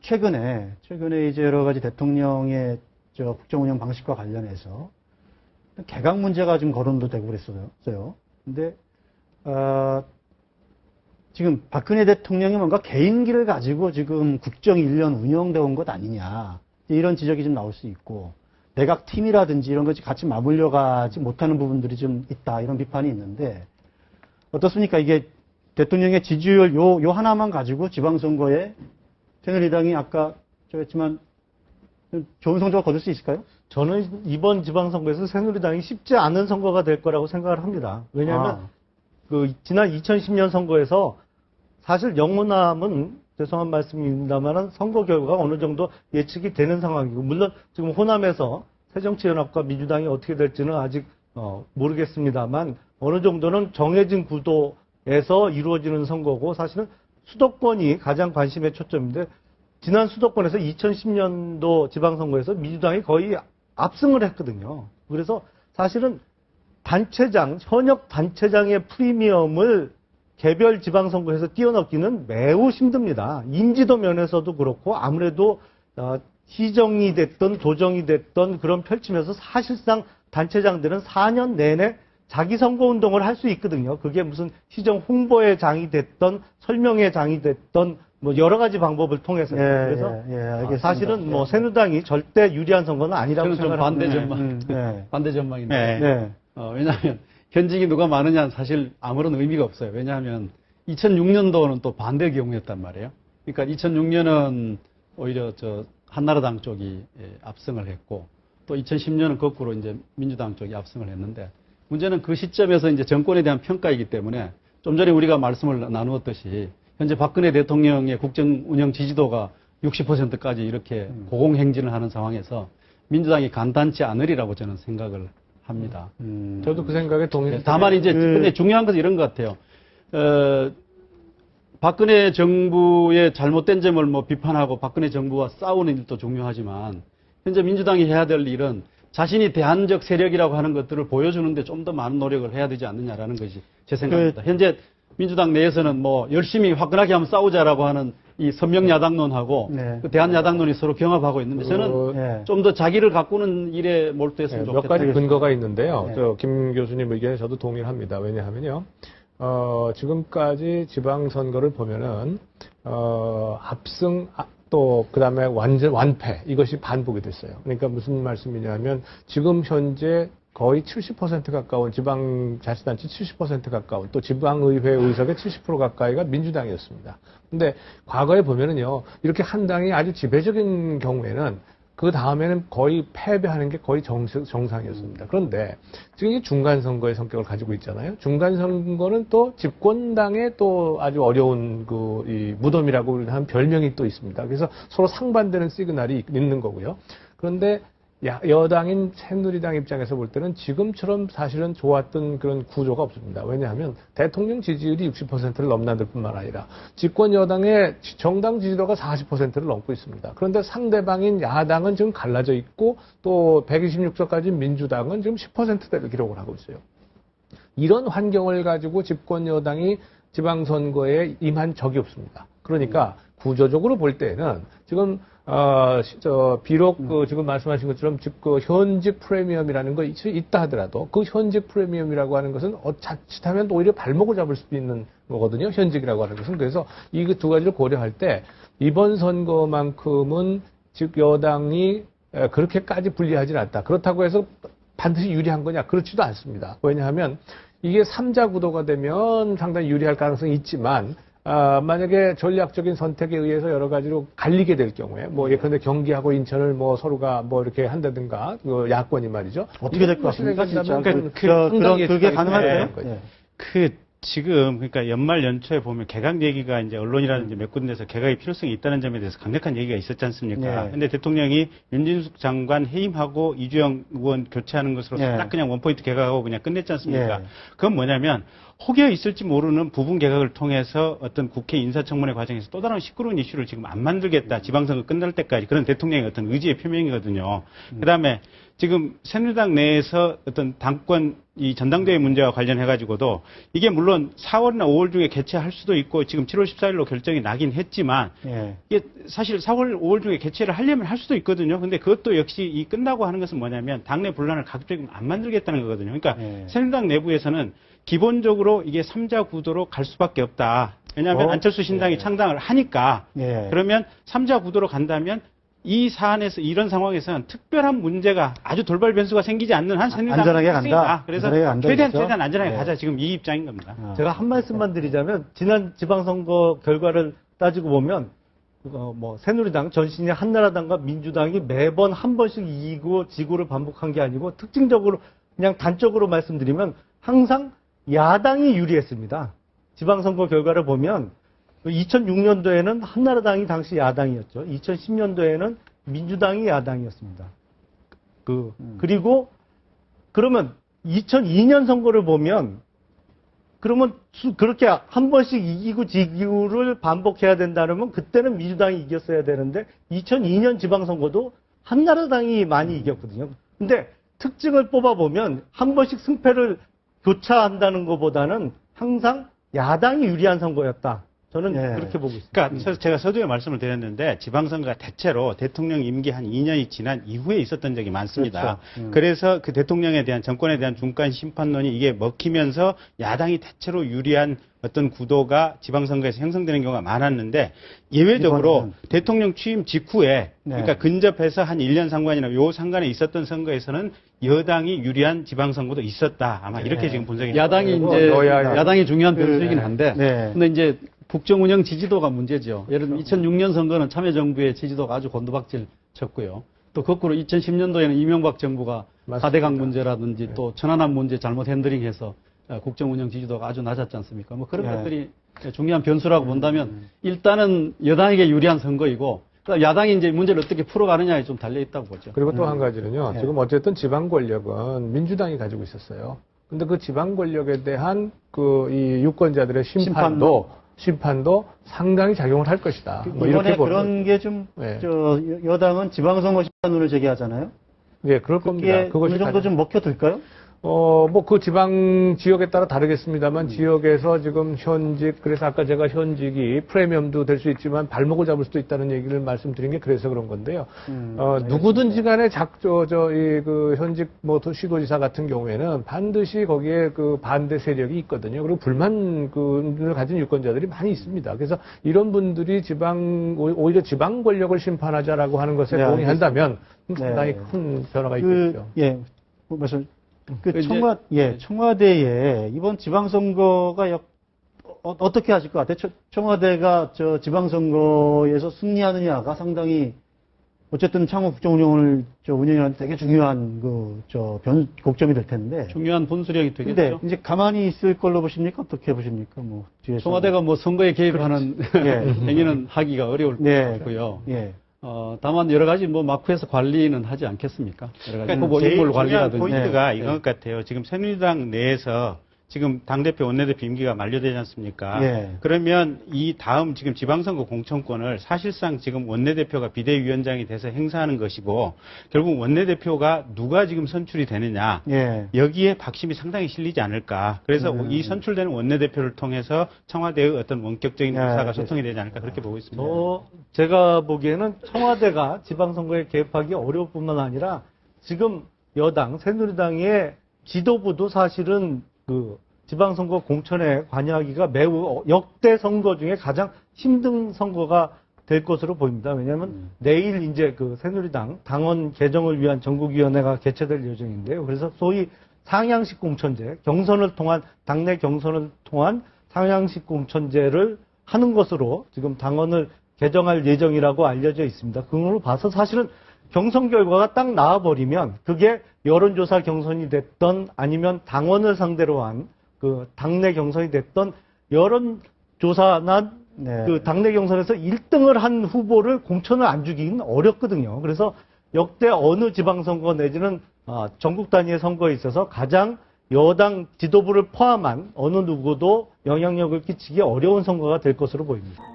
최근에 이제 여러 가지 대통령의 국정 운영 방식과 관련해서 개각 문제가 좀 거론도 되고 그랬어요. 근데, 지금 박근혜 대통령이 뭔가 개인기를 가지고 지금 국정 1년 운영되어 온 것 아니냐. 이런 지적이 좀 나올 수 있고, 내각 팀이라든지 이런 것이 같이 맞물려 가지 못하는 부분들이 좀 있다. 이런 비판이 있는데, 어떻습니까? 이게 대통령의 지지율 요 하나만 가지고 지방선거에 새누리당이 아까 했지만 좋은 성적을 거둘 수 있을까요? 저는 이번 지방선거에서 새누리당이 쉽지 않은 선거가 될 거라고 생각을 합니다. 왜냐하면 지난 2010년 선거에서 사실 영호남은 죄송한 말씀입니다만 선거 결과가 어느 정도 예측이 되는 상황이고, 물론 지금 호남에서 새정치연합과 민주당이 어떻게 될지는 아직 모르겠습니다만 어느 정도는 정해진 구도에서 이루어지는 선거고, 사실은 수도권이 가장 관심의 초점인데, 지난 수도권에서 2010년도 지방선거에서 민주당이 거의 압승을 했거든요. 그래서 사실은 현역 단체장의 프리미엄을 개별 지방선거에서 뛰어넘기는 매우 힘듭니다. 인지도 면에서도 그렇고, 아무래도 시정이 됐던 도정이 됐던 그런 펼치면서 사실상 단체장들은 4년 내내 자기 선거운동을 할 수 있거든요. 그게 무슨 시정 홍보의 장이 됐던 설명의 장이 됐던 뭐 여러 가지 방법을 통해서. 그래서 알겠습니다. 사실은 뭐 새누리당이 절대 유리한 선거는 아니라고 생각합니다. 반대 전망인데. 왜냐하면 현직이 누가 많으냐 사실 아무런 의미가 없어요. 왜냐하면 2006년도는 또 반대 경우였단 말이에요. 그러니까 2006년은 오히려 한나라당 쪽이 압승을 했고, 또 2010년은 거꾸로 이제 민주당 쪽이 압승을 했는데, 문제는 그 시점에서 이제 정권에 대한 평가이기 때문에 좀 전에 우리가 말씀을 나누었듯이 현재 박근혜 대통령의 국정 운영 지지도가 60%까지 이렇게 고공행진을 하는 상황에서 민주당이 간단치 않으리라고 저는 생각을 합니다. 저도 그 생각에 동의합니다. 다만 이제 근데 중요한 것은 이런 것 같아요. 박근혜 정부의 잘못된 점을 뭐 비판하고 박근혜 정부와 싸우는 일도 중요하지만, 현재 민주당이 해야 될 일은 자신이 대안적 세력이라고 하는 것들을 보여주는데 좀 더 많은 노력을 해야 되지 않느냐라는 것이 제 생각입니다. 현재 민주당 내에서는 뭐 열심히 화끈하게 한번 싸우자라고 하는 이 선명 야당론하고 그 대안 야당론이 서로 경합하고 있는데, 저는 좀 더 자기를 가꾸는 일에 몰두했으면 좋겠다. 몇 가지 근거가 있는데요. 김 교수님 의견에 저도 동의를 합니다. 왜냐하면요. 지금까지 지방선거를 보면은, 압승, 또, 그 다음에 완패, 이것이 반복이 됐어요. 그러니까 무슨 말씀이냐면, 지금 현재 거의 70% 가까운 지방자치단체 70% 가까운 또 지방의회 의석의 70% 가까이가 민주당이었습니다. 근데 과거에 보면은요, 이렇게 한 당이 아주 지배적인 경우에는 그 다음에는 거의 패배하는 게 거의 정상이었습니다. 그런데 지금 이 중간선거의 성격을 가지고 있잖아요. 중간선거는 또 집권당의 또 아주 어려운 이 무덤이라고 하는 별명이 또 있습니다. 그래서 서로 상반되는 시그널이 있는 거고요. 그런데 여당인 새누리당 입장에서 볼 때는 지금처럼 사실은 좋았던 그런 구조가 없습니다. 왜냐하면 대통령 지지율이 60%를 넘나들 뿐만 아니라 집권 여당의 정당 지지도가 40%를 넘고 있습니다. 그런데 상대방인 야당은 지금 갈라져 있고, 또 126석까지 민주당은 지금 10%대를 기록을 하고 있어요. 이런 환경을 가지고 집권 여당이 지방선거에 임한 적이 없습니다. 그러니까 구조적으로 볼 때는 지금 비록 지금 말씀하신 것처럼 그 현직 프리미엄이라는 거 있다 하더라도 그 현직 프리미엄이라고 하는 것은 자칫하면 오히려 발목을 잡을 수도 있는 거거든요. 현직이라고 하는 것은. 그래서 이 두 가지를 고려할 때 이번 선거만큼은 즉 여당이 그렇게까지 불리하지는 않다. 그렇다고 해서 반드시 유리한 거냐? 그렇지도 않습니다. 왜냐하면 이게 3자 구도가 되면 상당히 유리할 가능성이 있지만, 만약에 전략적인 선택에 의해서 여러 가지로 갈리게 될 경우에, 뭐, 예컨대 경기하고 인천을 뭐 서로가 뭐 이렇게 한다든가, 그 야권이 말이죠. 어떻게 될 것 같습니까, 진짜? 그게 가능할까요? 지금, 그러니까 연말 연초에 보면 개각 얘기가 이제 언론이라든지 몇 군데에서 개각의 필요성이 있다는 점에 대해서 강력한 얘기가 있었지 않습니까? 근데 대통령이 윤진숙 장관 해임하고 이주영 의원 교체하는 것으로 딱 그냥 원포인트 개각하고 그냥 끝냈지 않습니까? 그건 뭐냐면 혹여 있을지 모르는 부분 개각을 통해서 어떤 국회 인사청문회 과정에서 또 다른 시끄러운 이슈를 지금 안 만들겠다. 지방선거 끝날 때까지 그런 대통령의 어떤 의지의 표명이거든요. 그다음에 지금 새누리당 내에서 어떤 당권 이 전당대회 문제와 관련해 가지고도 이게 물론 4월이나 5월 중에 개최할 수도 있고 지금 7월 14일로 결정이 나긴 했지만 예. 이게 사실 4월, 5월 중에 개최를 하려면 할 수도 있거든요. 근데 그것도 역시 이 끝나고 하는 것은 뭐냐면 당내 분란을 가급적이면 안 만들겠다는 거거든요. 그러니까 예. 새누리당 내부에서는 기본적으로 이게 3자 구도로 갈 수밖에 없다. 왜냐하면 안철수 신당이 창당을 하니까 예. 그러면 3자 구도로 간다면 이 사안에서 이런 상황에서는 특별한 문제가 아주 돌발 변수가 생기지 않는 한 새누리당 안전하게 간다. 그래서 안전하게 간다 최대한 이거죠? 안전하게 네. 가자. 지금 이 입장인 겁니다. 제가 한 말씀만 드리자면 지난 지방선거 결과를 따지고 보면 뭐 새누리당, 전신이 한나라당과 민주당이 매번 한 번씩 이기고 지고를 반복한 게 아니고 특징적으로 그냥 단적으로 말씀드리면 항상 야당이 유리했습니다. 지방선거 결과를 보면 2006년도에는 한나라당이 당시 야당이었죠. 2010년도에는 민주당이 야당이었습니다. 그리고 그러면 2002년 선거를 보면 그러면 그렇게 한 번씩 이기고 지기고를 반복해야 된다면 그때는 민주당이 이겼어야 되는데 2002년 지방선거도 한나라당이 많이 이겼거든요. 근데 특징을 뽑아보면 한 번씩 승패를 교차한다는 것보다는 항상 야당이 유리한 선거였다. 저는 예. 그렇게 보고 있습니다. 그러니까 제가 서두에 말씀을 드렸는데 지방선거가 대체로 대통령 임기 한 2년이 지난 이후에 있었던 적이 많습니다. 그렇죠. 그래서 그 대통령에 대한 정권에 대한 중간 심판론이 이게 먹히면서 야당이 대체로 유리한 어떤 구도가 지방선거에서 형성되는 경우가 많았는데 예외적으로 이번에는. 대통령 취임 직후에 네. 그러니까 근접해서 한 1년 상관이나 요 상관에 있었던 선거에서는 여당이 유리한 지방선거도 있었다. 아마 이렇게 지금 분석이 야당이 어, 이제 여야. 야당이 중요한 변수이긴 한데, 네. 근데 이제 국정 운영 지지도가 문제죠. 예를 들면 2006년 선거는 참여정부의 지지도가 아주 곤두박질 쳤고요. 또 거꾸로 2010년도에는 이명박 정부가 맞습니다. 4대강 문제라든지 또 천안함 문제 잘못 핸들링해서 국정 운영 지지도가 아주 낮았지 않습니까? 뭐 그런 네. 것들이 중요한 변수라고 본다면 일단은 여당에게 유리한 선거이고 그러니까 야당이 이제 문제를 어떻게 풀어가느냐에 좀 달려 있다고 보죠. 그리고 또 한 가지는요. 네. 지금 어쨌든 지방 권력은 민주당이 가지고 있었어요. 근데 그 지방 권력에 대한 그 이 유권자들의 심판도 상당히 작용을 할 것이다. 뭐 이번에 이렇게 보는 그런 게 좀, 네. 여당은 지방선거 심판론을 제기하잖아요. 예, 그럴 겁니다. 그게 그것이 어느 정도 가장- 좀 먹혀들까요? 뭐 그 지방 지역에 따라 다르겠습니다만 지역에서 지금 현직 그래서 아까 제가 현직이 프리미엄도 될 수 있지만 발목을 잡을 수도 있다는 얘기를 말씀드린 게 그래서 그런 건데요. 누구든지 간에 그 현직 뭐 시도지사 같은 경우에는 반드시 거기에 그 반대 세력이 있거든요. 그리고 불만을 가진 유권자들이 많이 있습니다. 그래서 이런 분들이 오히려 지방 권력을 심판하자라고 하는 것에 네, 동의한다면 네. 상당히 큰 변화가 있겠죠. 예. 말씀, 이제- 청와대에 이번 지방선거가 어떻게 하실 것 같아요? 청와대가 지방선거에서 승리하느냐가 상당히 어쨌든 창원 국정운영을 운영하는 되게 중요한 곡점이 될 텐데. 중요한 분수령이 되겠죠. 근데 이제 가만히 있을 걸로 보십니까? 어떻게 보십니까? 뭐 뒤에서. 청와대가 뭐 선거에 개입하는 예. 행위는 하기가 어려울 것 네. 같고요. 예. 다만 여러 가지 뭐 마크에서 관리는 하지 않겠습니까? 여러 가지 그러니까 후보 제일 인물 중요한 관리라든지. 포인트가 네. 이건 것 같아요. 지금 새누리당 내에서 지금 당대표, 원내대표 임기가 만료되지 않습니까? 예. 그러면 이 다음 지금 지방선거 공천권을 사실상 지금 원내대표가 비대위원장이 돼서 행사하는 것이고 결국 원내대표가 누가 지금 선출이 되느냐 예. 여기에 박심이 상당히 실리지 않을까. 그래서 이 선출되는 원내대표를 통해서 청와대의 어떤 원격적인 네, 의사가 소통이 되지 않을까 그렇게 보고 있습니다. 제가 보기에는 청와대가 지방선거에 개입하기 어려울 뿐만 아니라 지금 여당, 새누리당의 지도부도 사실은 그 지방선거 공천에 관여하기가 매우 역대 선거 중에 가장 힘든 선거가 될 것으로 보입니다. 왜냐하면 내일 이제 그 새누리당 당원 개정을 위한 전국위원회가 개최될 예정인데요. 그래서 소위 상향식 공천제, 당내 경선을 통한 상향식 공천제를 하는 것으로 지금 당원을 개정할 예정이라고 알려져 있습니다. 그걸로 봐서 사실은 경선 결과가 딱 나와버리면 그게 여론조사 경선이 됐던 아니면 당원을 상대로 한 그 당내 경선이 됐던 여론조사나 네. 그 당내 경선에서 1등을 한 후보를 공천을 안 주기는 어렵거든요. 그래서 역대 어느 지방선거 내지는 전국 단위의 선거에 있어서 가장 여당 지도부를 포함한 어느 누구도 영향력을 끼치기 어려운 선거가 될 것으로 보입니다.